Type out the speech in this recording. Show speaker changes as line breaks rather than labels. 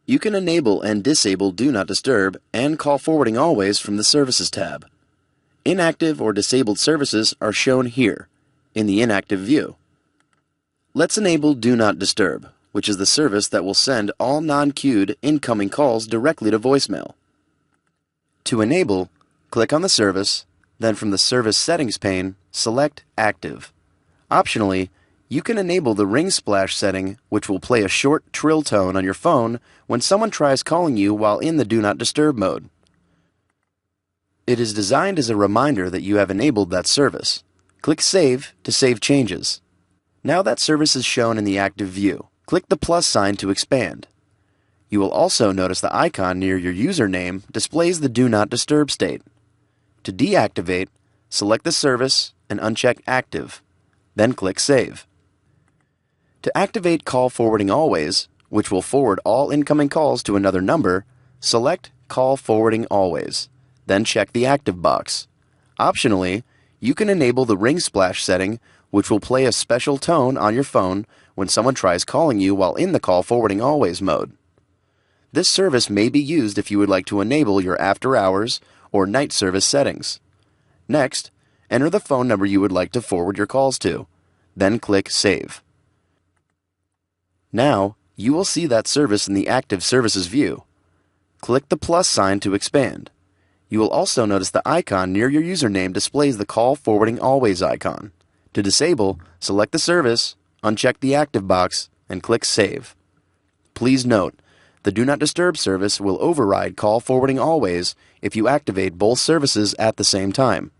You can enable and disable Do Not Disturb and Call Forwarding Always from the Services tab. Inactive or disabled services are shown here, in the Inactive view. Let's enable Do Not Disturb, which is the service that will send all non-queued incoming calls directly to voicemail. To enable, click on the service, then from the Service Settings pane, select Active. Optionally, you can enable the ring splash setting, which will play a short trill tone on your phone when someone tries calling you while in the Do Not Disturb mode. It is designed as a reminder that you have enabled that service. Click Save to save changes. Now that service is shown in the active view. Click the plus sign to expand. You will also notice the icon near your username displays the Do Not Disturb state. To deactivate, select the service and uncheck Active. Then click Save. To activate Call Forwarding Always, which will forward all incoming calls to another number, select Call Forwarding Always. Then check the Active box. Optionally, you can enable the ring splash setting, which will play a special tone on your phone when someone tries calling you while in the Call Forwarding Always mode. This service may be used if you would like to enable your after-hours or night service settings. Next, enter the phone number you would like to forward your calls to. Then click Save. Now, you will see that service in the Active Services view. Click the plus sign to expand. You will also notice the icon near your username displays the Call Forwarding Always icon. To disable, select the service, uncheck the Active box, and click Save. Please note, the Do Not Disturb service will override Call Forwarding Always if you activate both services at the same time.